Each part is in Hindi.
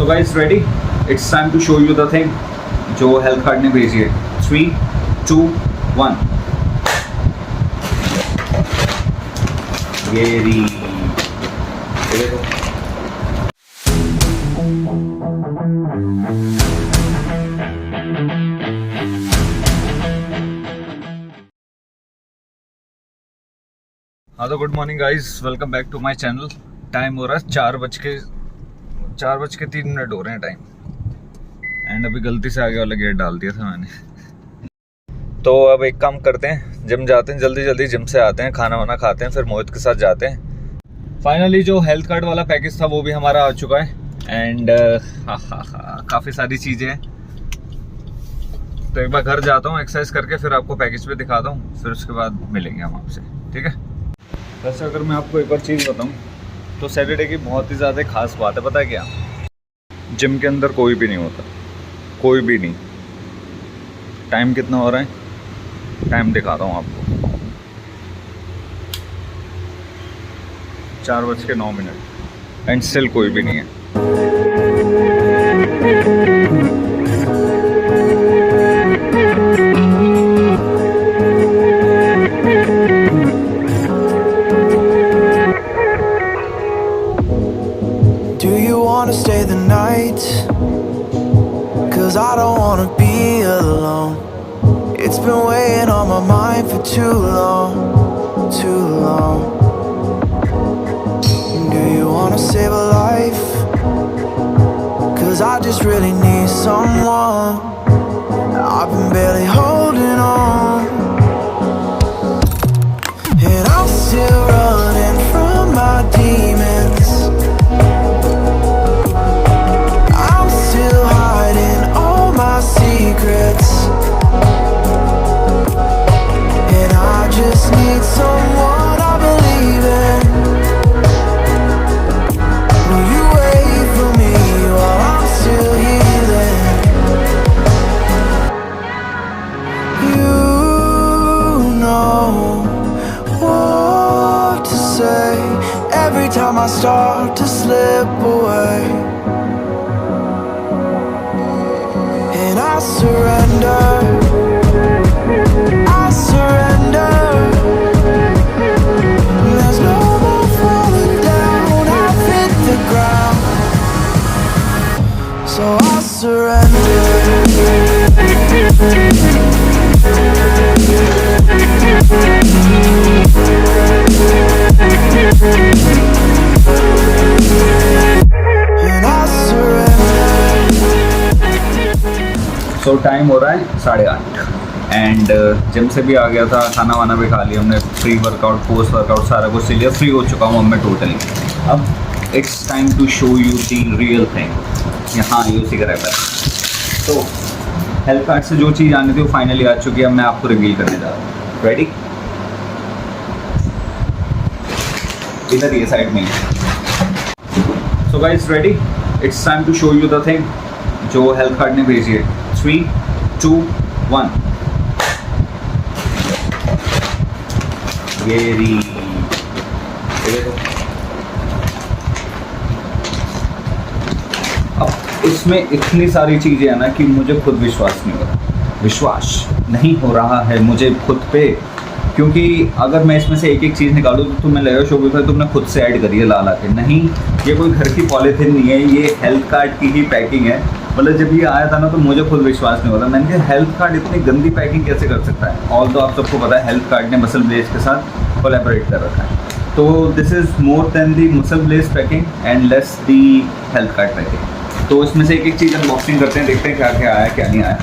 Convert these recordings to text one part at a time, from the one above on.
So guys, ready? It's time to show you the thing जो हेल्थ कार्ड ने भेजी है. 3, 2, 1. ये रही. हाँ तो good morning guys, welcome back to my channel. Time हो रहा है 4:03 हो रहे हैं टाइम. एंड अभी गलती से आगे वाला गेट डाल दिया था मैंने. तो अब एक काम करते हैं, जिम जाते हैं, जल्दी जल्दी जिम से आते हैं, खाना वाना खाते हैं, फिर मोहित के साथ जाते हैं. फाइनली जो हेल्थ कार्ड वाला पैकेज था वो भी हमारा आ चुका है. एंड काफ़ी सारी चीज़ें हैं. तो एक बार घर जाता हूँ, एक्सरसाइज करके फिर आपको पैकेज पे दिखाता हूँ, फिर उसके बाद मिलेंगे हम आपसे, ठीक है. वैसे अगर मैं आपको एक और चीज़ बताऊँ तो सैटरडे की बहुत ही ज़्यादा खास बात है. पता है क्या? जिम के अंदर कोई भी नहीं होता, कोई भी नहीं. टाइम कितना हो रहा है? टाइम दिखाता हूँ आपको. 4:09 एंड स्टिल कोई भी नहीं है. Stay the night, 'cause I don't wanna be alone. It's been weighing on my mind for too long, too long. Do you wanna save a life? 'Cause I just really need someone. I've been barely holding on, and I'm still running from my demons. Secrets, and I just need someone I believe in. Will you wait for me while I'm still healing? You know what to say every time I start to slip away. I surrender, I surrender. There's no more falling down, I've hit the ground, so I surrender. And I surrender. So time हो रहा है 8:30 एंड जिम से भी आ गया था, खाना वाना भी खा लिया हमने, प्री वर्कआउट, पोस्ट वर्कआउट सारा कुछ ले लिया, फ्री हो चुका हूँ अब मैं टोटली. अब it's time to show you the real thing. यहाँ ये उसी का रहता है. तो हेल्थ कार्ड से जो चीज़ आनी थी वो फाइनली आ चुकी है. अब मैं आपको रिवील करने जा रहा हूँ. रेडी? इधर ये साइड में. So guys, ready? It's time to show you the thing जो हेल्थ कार्ड ने भेजी है. 3, 2, 1. ये रही. अब इसमें इतनी सारी चीज़ें हैं ना कि मुझे खुद विश्वास नहीं हो रहा है मुझे खुद पे. क्योंकि अगर मैं इसमें से एक एक चीज़ निकालूँ तो तुम्हें लगेगा शोभित भाई तुमने खुद से ऐड करी है ला के. नहीं, ये कोई घर की पॉलीथिन नहीं है, ये हेल्थ कार्ड की ही पैकिंग है. मतलब जब ये आया था ना तो मुझे खुद विश्वास नहीं होता. मैंने कहा हेल्थ कार्ड इतनी गंदी पैकिंग कैसे कर सकता है. ऑल तो आप सबको पता है हेल्थ कार्ड ने मसल ब्लेज के साथ कोलैबोरेट कर रखा है. तो this is more than the MuscleBlaze packing and less the HealthKart packing. तो इसमें से एक एक चीज़ अनबॉक्सिंग करते हैं, देखते हैं क्या क्या आया क्या नहीं आया.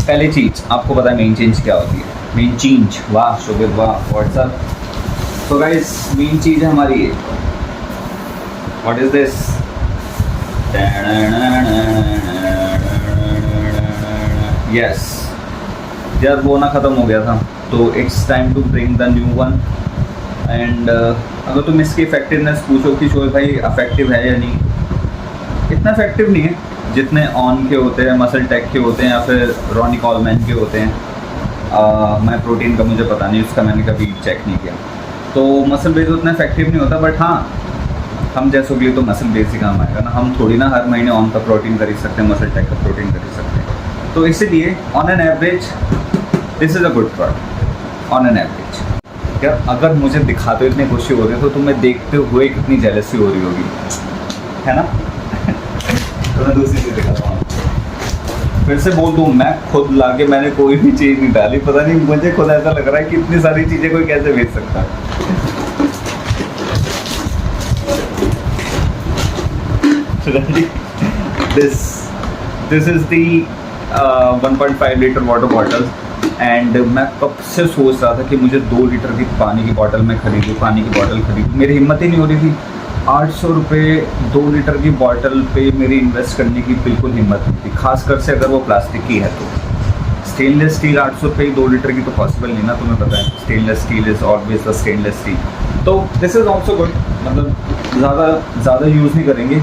पहली चीज़ आपको पता है मेन चेंज क्या होती है. मेन चेंज, वाह शोभित वाह, व्हाट्सअप. तो गाइस मेन चीज़ है हमारी ये. What is this? यस यार, वो ना ख़त्म हो गया था तो it's time to bring the new one. And अगर तुम इसकी इफेक्टिवनेस पूछो कि शोभित भाई इफेक्टिव है या नहीं, इतना इफेक्टिव नहीं है जितने ऑन के होते हैं, मसल टेक के होते हैं या फिर रॉनी कॉलमैन के होते हैं. मैं प्रोटीन का मुझे पता नहीं, उसका मैंने कभी चेक नहीं किया. तो मसल बेस उतना इफेक्टिव नहीं होता, बट हाँ हम जैसों के लिए तो मसल बेस ही काम आएगा ना, हम थोड़ी ना हर महीने ऑन का प्रोटीन खरीद सकते हैं, मसल टेक का प्रोटीन खरीद सकते हैं। तो इसीलिए on an average this is a good product on an average. यार अगर मुझे दिखाते इतनी खुशी हो रही तो तुम्हें देखते हुए कितनी जेलसी हो रही होगी, है ना? तो मैं दूसरी चीज़ दिखाता हूँ, फिर से बोल दूँ, मैं खुद लाके मैंने कोई भी चीज़ नहीं डाली। पता नहीं मुझे खुद ऐसा लग रहा है कि इतनी सारी चीज़ें कोई कैसे बेच सकता है। This is the 1.5 litre water bottle and मैं कब से सोच रहा था कि मुझे 2 लीटर की पानी की बॉटल मैं खरीदूँ, पानी की बॉटल खरीदूँ। मेरी हिम्मत ही नहीं हो रही थी। 800 रुपये 2 लीटर की बॉटल पे मेरी इन्वेस्ट करने की बिल्कुल हिम्मत नहीं थी, खासकर से अगर वो प्लास्टिक की है तो। स्टेनलेस स्टील 800 रुपये 2 लीटर की तो पॉसिबल नहीं ना, तुम्हें पता है stainless steel is always the stainless steel. तो दिस इज़ ऑल्सो गुड, मतलब ज़्यादा यूज़ नहीं करेंगे,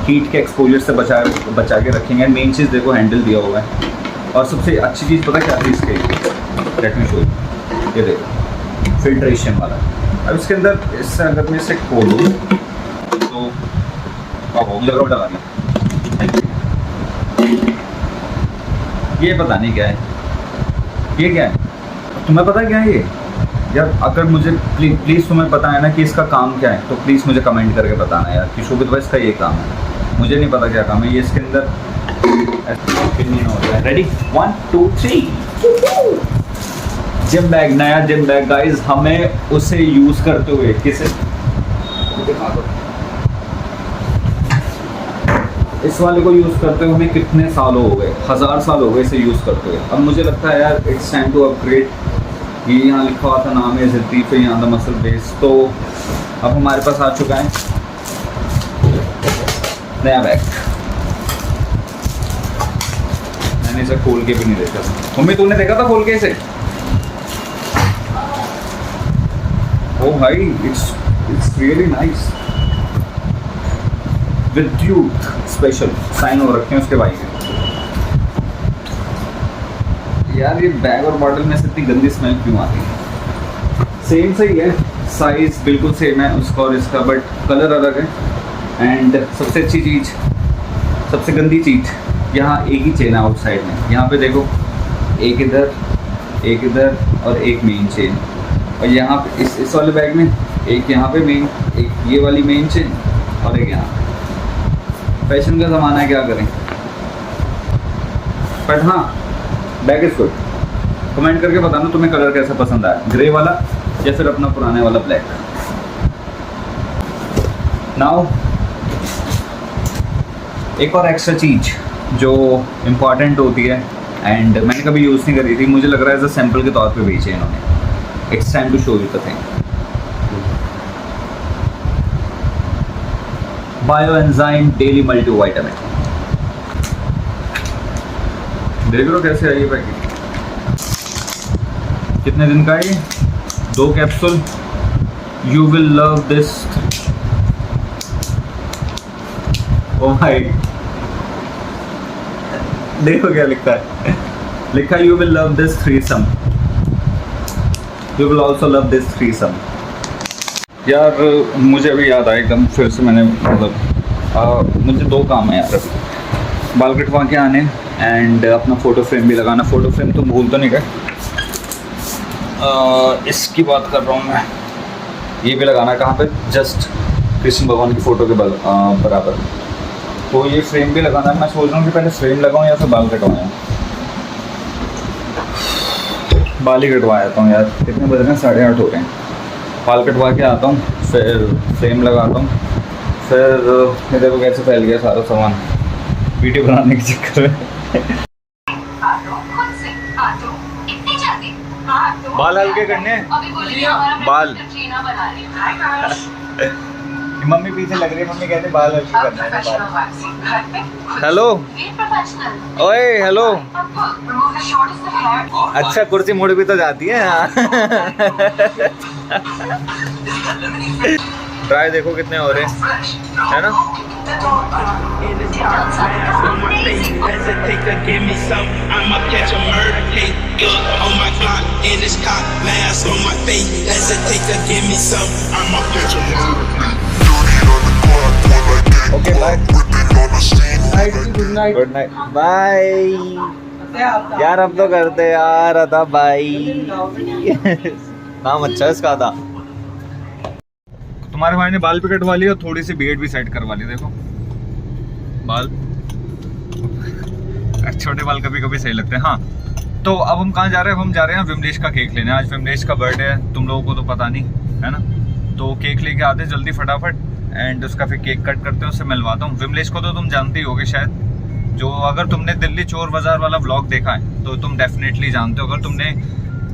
हीट के एक्सपोजर से बचा के रखेंगे। मेन चीज़ देखो हैंडल दिया हुआ है, और सबसे अच्छी चीज़ पता क्या थी इसके, लेट मी शो यू, ये देखो फिल्ट्रेशन वाला। अब इसके अंदर इससे अगर मैं इसे खोलूँ तो मुझे लगा ये पता नहीं क्या है, ये क्या है, तुम्हें पता क्या है ये? यार अगर मुझे प्लीज़ तुम्हें पता है ना कि इसका काम क्या है तो प्लीज़ मुझे कमेंट करके बताना यार कि शोभित भाई इसका ये काम है। मुझे नहीं पता क्या काम है ये। इसके अंदर रेडी 1 2 3 जिम बैग, नया जिम बैग गाइस। हमें उसे यूज़ करते हुए किसे दिखा दो, इस वाले को यूज़ करते हुए हमें कितने साल हो गए, 1000 साल हो गए इसे यूज़ करते हुए। अब मुझे लगता है यार इट्स टाइम टू अपग्रेड। ये यहाँ लिखा हुआ था नाम है जिद्दी, फिर यहाँ द मसल बेस। तो अब हमारे पास आ चुका है नया बैग। मैंने इसे खोल के भी नहीं देखा था। मम्मी तूने देखा था खोल के इसे? ओ भाई इट्स रियली नाइस, विद्युत स्पेशल साइन हो रखे हैं उसके भाई के। यार ये बैग और बॉटल में से इतनी गंदी स्मेल क्यों आती है? सेम सही है, साइज बिल्कुल सेम है उसका और इसका, बट कलर अलग है। एंड सबसे अच्छी चीज़, सबसे गंदी चीज़, यहाँ एक ही चेन है आउटसाइड में। यहाँ पे देखो एक इधर और एक मेन चेन, और यहाँ पे इस वाले बैग में एक यहाँ पे मेन, एक ये वाली मेन चेन और एक यहाँ। फैशन का ज़माना है, क्या करें। बट हाँ बैग इज गुड। कमेंट करके बताना तुम्हें कलर कैसा पसंद आया, ग्रे वाला या फिर अपना पुराने वाला ब्लैक। नाउ एक और एक्स्ट्रा चीज़ जो इम्पॉर्टेंट होती है एंड मैंने कभी यूज़ नहीं करी थी, मुझे लग रहा है एज अ सैम्पल के तौर पे बेचे इन्होंने। It's time to show you the thing. Bio enzyme daily multivitamin. देख लो कैसे आई है पैकेट, कितने दिन का है ये? 2 capsule. You will love this. ओ भाई देखो क्या लिखा है, लिखा you will love this threesome, you will also love this threesome. यार मुझे अभी याद आया एकदम फिर से, मैंने मतलब मुझे 2 काम है यार अभी, बाल कटवा के आने एंड अपना फ़ोटो फ्रेम भी लगाना। फ़ोटो फ्रेम तो भूल तो नहीं गए, इसकी बात कर रहा हूँ मैं। ये भी लगाना है कहाँ पे, जस्ट कृष्ण भगवान की फ़ोटो के बराबर। तो ये फ्रेम भी लगाना है। मैं सोच रहा हूँ कि पहले फ्रेम लगाऊँ या फिर बाल कटवाएँ। बाल ही कटवा आता हूँ यार, कितने बज रहे हैं, 8:30 हो रहे हैं। बाल कटवा के आता हूँ, फिर फ्रेम लगाता हूँ, फिर ये देखो कैसे फैल गया सारा सामान वीडियो बनाने के चक्कर में। बाल हल्के करने हैं, बाल मम्मी पीछे लग रही है, मम्मी कहते बाल हल्के करना है। हेलो ओए हेलो, अच्छा कुर्सी मुड़ भी तो जाती है। ट्राई देखो कितने हो रहे हैं, है ना? Dirty on the okay bye, good night. Good night, bye यार। अब तो करते यार अदा बाई। नाम अच्छा है इसका अदा। तुम्हारे भाई ने बाल भी कटवा लिए और थोड़ी सी बीएड भी सेट करवा ली। देखो बाल, छोटे बाल कभी कभी सही लगते हैं। हाँ, तो अब हम कहाँ जा रहे हैं? हम जा रहे हैं विमलेश का केक लेने। आज विमलेश का बर्थडे है, तुम लोगों को तो पता नहीं है ना। तो केक लेके आते हैं जल्दी फटाफट, एंड उसका फिर केक कट करते हैं, उससे मिलवाता हूँ। विमलेश को तो तुम जानते ही होगे शायद, जो अगर तुमने दिल्ली चोर बाजार वाला व्लॉग देखा है तो तुम डेफिनेटली जानते हो। अगर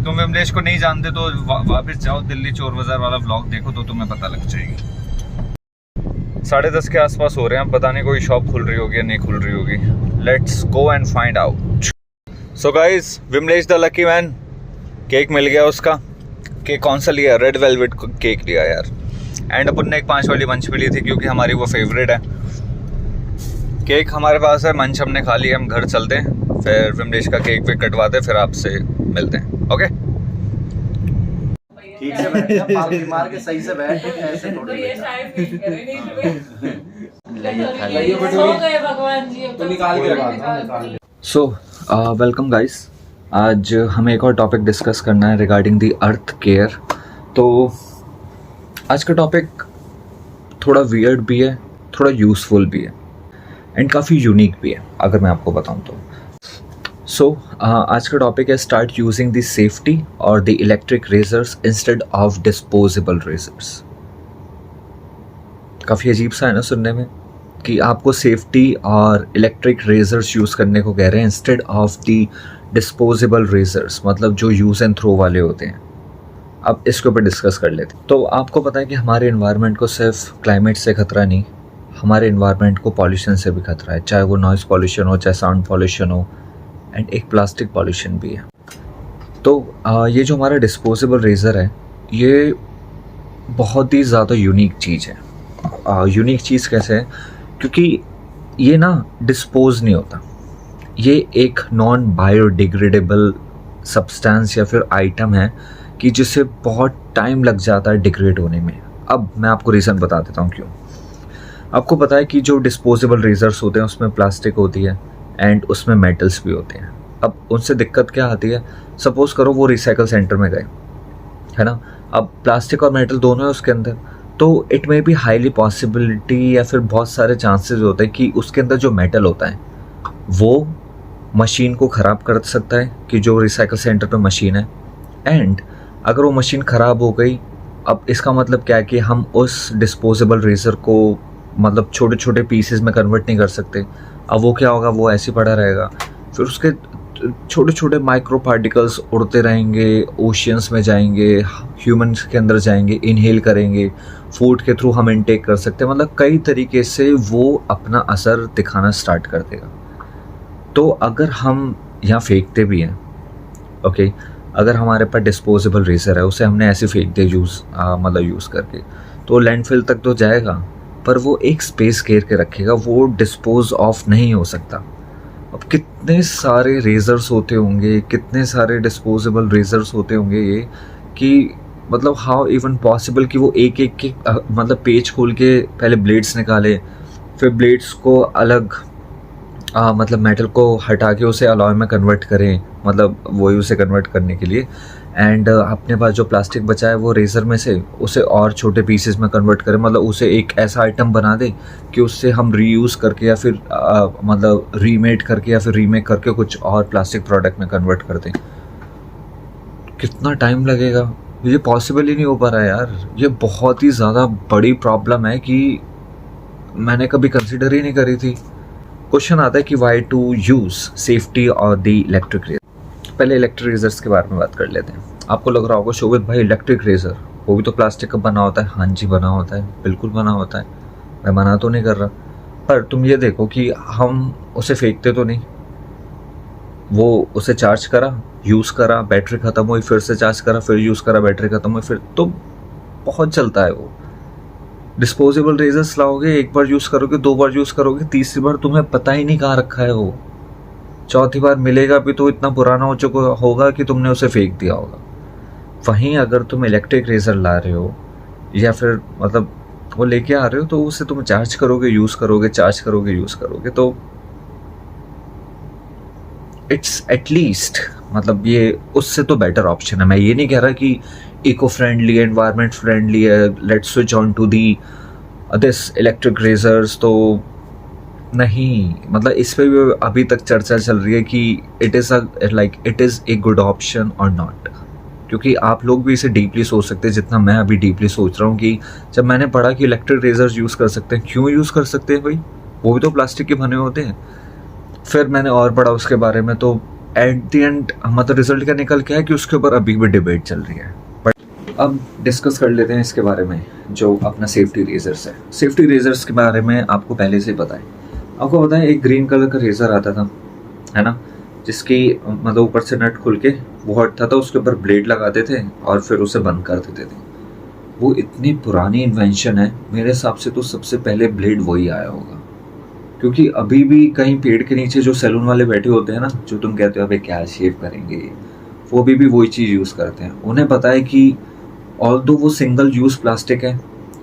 तुम विमलेश को नहीं जानते तो वापस जाओ, दिल्ली चोर बाजार वाला व्लॉग देखो तो तुम्हें पता लग जाएगी। 10:30 के आसपास हो रहे हैं, पता नहीं कोई शॉप खुल रही होगी या नहीं खुल रही होगी। Let's go and find out. So guys, Vimlesh the lucky man, cake मिल गया उसका। केक कौन सा लिया? रेड वेलवेट केक लिया यार। एंड अपन ने एक 5 वाली मंच भी ली थी क्योंकि हमारी वो फेवरेट है। केक हमारे पास है, मंच हमने खा लिया, हम घर चलते हैं, फिर विमलेश का केक भी कटवाते, फिर आपसे मिलते हैं। ओके, ठीक से बैठ जा, पालकी मार के सही से बैठ, ऐसे तो थोड़ी ये शायद फील करे नहीं लाइए सो गए भगवान जी, अब तो निकाल के रखा था, निकाल के। So welcome guys. आज हमें एक और टॉपिक डिस्कस करना है रिगार्डिंग दी अर्थ केयर। तो आज का टॉपिक थोड़ा वियर्ड भी है, थोड़ा यूज़फुल भी है, एंड काफ़ी यूनिक भी है अगर मैं आपको बताऊं तो। सो आज का टॉपिक है स्टार्ट यूजिंग द सेफ्टी और the electric razors instead of disposable razors. काफ़ी अजीब सा है ना सुनने में कि आपको सेफ्टी और इलेक्ट्रिक रेजर्स यूज़ करने को कह रहे हैं instead of the disposable razors, मतलब जो यूज़ एंड थ्रो वाले होते हैं। अब इसके ऊपर डिस्कस कर लेते हैं। तो आपको पता है कि हमारे इन्वायरमेंट को सिर्फ क्लाइमेट से खतरा नहीं, हमारे इन्वायरमेंट को पॉल्यूशन से भी खतरा है, चाहे वो नॉइज़ पॉल्यूशन हो, चाहे साउंड पॉल्यूशन हो, एंड एक प्लास्टिक पॉल्यूशन भी है। तो ये जो हमारा डिस्पोजेबल रेज़र है, ये बहुत ही ज़्यादा यूनिक चीज़ है। यूनिक चीज़ कैसे है? क्योंकि ये ना डिस्पोज नहीं होता, ये एक नॉन बायोडिग्रेडेबल सब्सटेंस या फिर आइटम है कि जिसे बहुत टाइम लग जाता है डिग्रेड होने में। अब मैं आपको रीज़न बता देता हूँ क्यों। आपको पता है कि जो डिस्पोजेबल रेजर्स होते हैं उसमें प्लास्टिक होती है एंड उसमें मेटल्स भी होते हैं। अब उनसे दिक्कत क्या आती है? सपोज़ करो वो रिसाइकल सेंटर में गए, है ना, अब प्लास्टिक और मेटल दोनों है उसके अंदर, तो इट में भी हाईली पॉसिबिलिटी या फिर बहुत सारे चांसेस होते हैं कि उसके अंदर जो मेटल होता है वो मशीन को ख़राब कर सकता है, कि जो रिसाइकल सेंटर पे मशीन है। एंड अगर वो मशीन ख़राब हो गई, अब इसका मतलब क्या है कि हम उस डिस्पोजेबल रेज़र को मतलब छोटे छोटे पीसेस में कन्वर्ट नहीं कर सकते। अब वो क्या होगा, वो ऐसे पड़ा रहेगा, फिर उसके छोटे छोटे माइक्रो पार्टिकल्स उड़ते रहेंगे, ओशियंस में जाएंगे, ह्यूमन्स के अंदर जाएंगे, इनहेल करेंगे, फूड के थ्रू हम इनटेक कर सकते हैं, मतलब कई तरीके से वो अपना असर दिखाना स्टार्ट कर देगा। तो अगर हम यहाँ फेंकते भी हैं, ओके, अगर हमारे पास डिस्पोजेबल रेज़र है, उसे हमने ऐसे फेंक दिया यूज़ करके, तो लैंडफिल तक तो जाएगा, पर वो एक स्पेस घेर के रखेगा, वो डिस्पोज ऑफ नहीं हो सकता। अब कितने सारे रेजर्स होते होंगे, कितने सारे डिस्पोजेबल रेजर्स होते होंगे ये, कि मतलब हाउ इवन पॉसिबल कि वो एक एक के मतलब पेज खोल के पहले ब्लेड्स निकाले, फिर ब्लेड्स को अलग मतलब मेटल को हटा के उसे अलॉय में कन्वर्ट करें, मतलब वही उसे कन्वर्ट करने के लिए, एंड अपने पास जो प्लास्टिक बचा है वो रेज़र में से उसे और छोटे पीसेस में कन्वर्ट करें, मतलब उसे एक ऐसा आइटम बना दे कि उससे हम रीयूज़ करके या फिर मतलब रीमेड करके या फिर रीमेक करके कुछ और प्लास्टिक प्रोडक्ट में कन्वर्ट कर दें। कितना टाइम लगेगा? ये पॉसिबल ही नहीं हो पा रहा है यार। ये बहुत ही ज़्यादा बड़ी प्रॉब्लम है कि मैंने कभी कंसिडर ही नहीं करी थी। क्वेश्चन आता है कि वाई टू यूज़ सेफ्टी और द इलेक्ट्रिक रेजर। पहले इलेक्ट्रिक रेजर्स के बारे में बात कर लेते हैं। आपको लग रहा होगा शोभित भाई इलेक्ट्रिक रेजर वो भी तो प्लास्टिक का बना होता है। हाँ जी, बना होता है, बिल्कुल बना होता है, मैं मना तो नहीं कर रहा, पर तुम ये देखो कि हम उसे फेंकते तो नहीं, वो उसे चार्ज करा, यूज़ करा, बैटरी ख़त्म हुई, फिर से चार्ज करा, फिर यूज़ करा, बैटरी ख़त्म हुई, फिर तो बहुत चलता है वो। डिस्पोजेबल रेजर्स लाओगे, एक बार यूज़ करोगे, 2 बार यूज़ करोगे, तीसरी बार तुम्हें पता ही नहीं कहाँ रखा है वो, चौथी बार मिलेगा भी तो इतना पुराना हो चुका होगा कि तुमने उसे फेंक दिया होगा। वहीं अगर तुम इलेक्ट्रिक रेज़र ला रहे हो या फिर मतलब वो लेके आ रहे हो तो उसे तुम चार्ज करोगे, यूज़ करोगे, चार्ज करोगे, यूज़ करोगे, तो इट्स एटलीस्ट मतलब ये उससे तो बेटर ऑप्शन है। मैं ये नहीं कह रहा कि इको फ्रेंडली, एनवायरनमेंट फ्रेंडली है, let's switch on to the this electric razors, तो नहीं, मतलब इस पे भी अभी तक चर्चा चल रही है कि it is a good option और नॉट। क्योंकि आप लोग भी इसे डीपली सोच सकते हैं जितना मैं अभी डीपली सोच रहा हूँ कि जब मैंने पढ़ा कि इलेक्ट्रिक रेजर्स यूज़ कर सकते हैं, क्यों यूज़ कर सकते हैं भाई, वो भी तो प्लास्टिक के बने होते हैं। फिर मैंने और पढ़ा उसके बारे में, तो एट द एंड मतलब रिजल्ट का निकल के है कि उसके ऊपर अभी भी डिबेट चल रही है। बट अब डिस्कस कर लेते हैं इसके बारे में, जो अपना सेफ्टी रेजर्स है। सेफ्टी रेजर्स के बारे में आपको पहले से पता है। आपको पता है एक ग्रीन कलर का रेज़र आता था, है ना, जिसकी मतलब ऊपर से नट खुल के वो हटता था, उसके ऊपर ब्लेड लगाते थे और फिर उसे बंद कर देते थे। वो इतनी पुरानी इन्वेंशन है, मेरे हिसाब से तो सबसे पहले ब्लेड वही आया होगा। क्योंकि अभी भी कहीं पेड़ के नीचे जो सैलून वाले बैठे होते हैं ना, जो तुम कहते हो अबे क्या शेव करेंगे, वो अभी भी वही चीज़ यूज़ करते हैं। उन्हें पता है कि ऑल्दो वो सिंगल यूज़ प्लास्टिक है,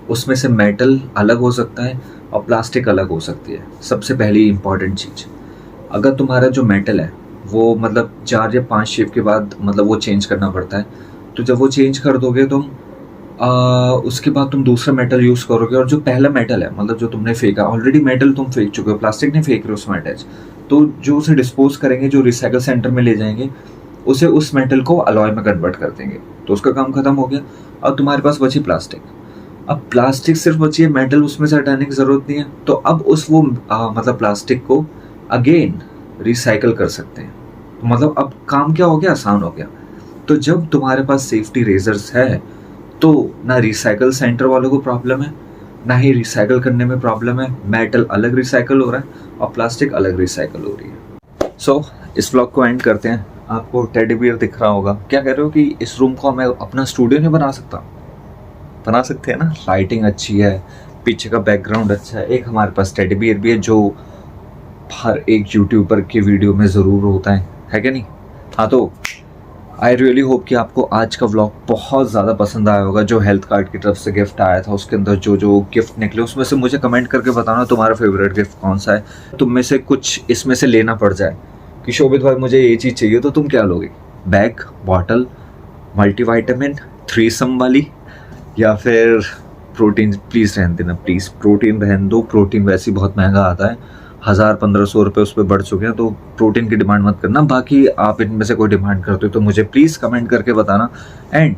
उसमें से मेटल अलग हो सकता है और प्लास्टिक अलग हो सकती है। सबसे पहली इंपॉर्टेंट चीज़, अगर तुम्हारा जो मेटल है वो मतलब 4 या 5 शेप के बाद मतलब वो चेंज करना पड़ता है, तो जब वो चेंज कर दोगे तुम उसके बाद तुम दूसरा मेटल यूज़ करोगे, और जो पहला मेटल है मतलब जो तुमने फेंका, ऑलरेडी मेटल तुम फेंक चुके हो, प्लास्टिक नहीं फेंक रहे उसमें अटैच, तो जो उसे डिस्पोज करेंगे, जो रिसाइकल सेंटर में ले जाएंगे, उसे उस मेटल को अलॉय में कन्वर्ट कर देंगे, तो उसका काम खत्म हो गया। अब तुम्हारे पास बची प्लास्टिक। अब प्लास्टिक सिर्फ बची है, मेटल उसमें से हटाने की ज़रूरत नहीं है, तो अब उस वो मतलब प्लास्टिक को अगेन रिसाइकल कर सकते हैं। तो मतलब अब काम क्या हो गया, आसान हो गया। तो जब तुम्हारे पास सेफ्टी रेजर्स है तो ना रिसाइकल सेंटर वालों को प्रॉब्लम है, ना ही रिसाइकल करने में प्रॉब्लम है। मेटल अलग रिसाइकल हो रहा है और प्लास्टिक अलग रिसाइकल हो रही है। सो इस व्लॉग को एंड करते हैं। आपको टेडी बियर दिख रहा होगा, क्या कह रहे हो कि इस रूम को मैं अपना स्टूडियो नहीं बना सकता? बना सकते हैं ना, लाइटिंग अच्छी है, पीछे का बैकग्राउंड अच्छा है, एक हमारे पास टेडी बियर भी है जो हर एक यूट्यूबर के वीडियो में ज़रूर होता है क्या नहीं? हाँ, तो आई रियली होप कि आपको आज का व्लॉग बहुत ज़्यादा पसंद आया होगा। जो हेल्थ कार्ड की तरफ से गिफ्ट आया था, उसके अंदर जो जो गिफ्ट निकले, उसमें से मुझे कमेंट करके बताना तुम्हारा फेवरेट गिफ्ट कौन सा है। तुम में से कुछ इसमें से लेना पड़ जाए कि शोभित भाई मुझे ये चीज़ चाहिए, तो तुम क्या लोगे? बैग, बॉटल, मल्टीविटामिन, 3 वाली, या फिर प्रोटीन? प्लीज़ रहने देना, प्लीज़ प्रोटीन रहने दो। प्रोटीन वैसे ही बहुत महंगा आता है, 1000-1500 रुपये उस पर बढ़ चुके हैं, तो प्रोटीन की डिमांड मत करना। बाकी आप इनमें से कोई डिमांड करते हो तो मुझे प्लीज़ कमेंट करके बताना। एंड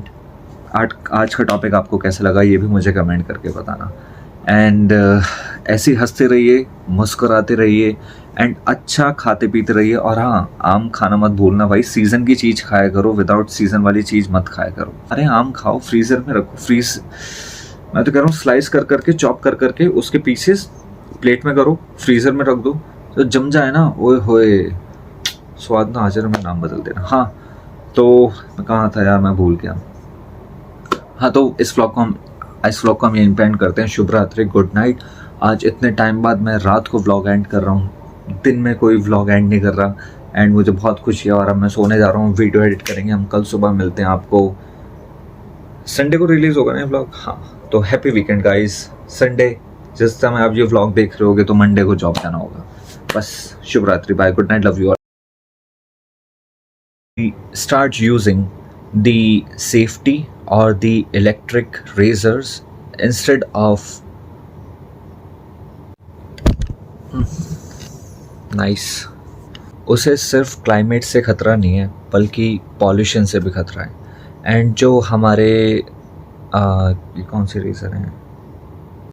आज का टॉपिक आपको कैसा लगा ये भी मुझे कमेंट करके बताना। एंड ऐसे ही हंसते रहिए, मुस्कुराते रहिए एंड अच्छा खाते पीते रहिए। और हाँ, आम खाना मत भूलना भाई, सीज़न की चीज़ खाया करो, विदाउट सीज़न वाली चीज़ मत खाया करो। अरे आम खाओ, फ्रीज़र में रखो, मैं तो कह रहा हूँ स्लाइस कर करके, चॉप कर करके उसके पीसेस प्लेट में करो, फ्रीज़र में रख दो, तो जम जाए ना, ओए होए स्वाद ना आ जाए। मैं नाम बदल देना। हाँ, तो मैं कहाँ था यार, मैं भूल गया। हाँ, तो इस व्लॉग को हम यहीं पे एंड करते हैं। शुभ रात्रि, गुड नाइट। आज इतने टाइम बाद मैं रात को व्लॉग एंड कर रहा हूँ, दिन में कोई व्लॉग एंड नहीं कर रहा, एंड मुझे बहुत खुशी है। और अब मैं सोने जा रहा हूँ, वीडियो एडिट करेंगे हम, कल सुबह मिलते हैं आपको। संडे को रिलीज़ होगा ना व्लॉग? हाँ, तो हैप्पी वीकेंड गाइस। संडे जिस समय आप ये व्लॉग देख रहे होगे तो मंडे को जॉब जाना होगा। बस शुभ रात्रि, bye, good night, love you all. Start using the safety or the electric razors instead of nice। उसे सिर्फ क्लाइमेट से खतरा नहीं है बल्कि पॉल्यूशन से भी खतरा है। एंड जो हमारे ये कौन से रेजर हैं,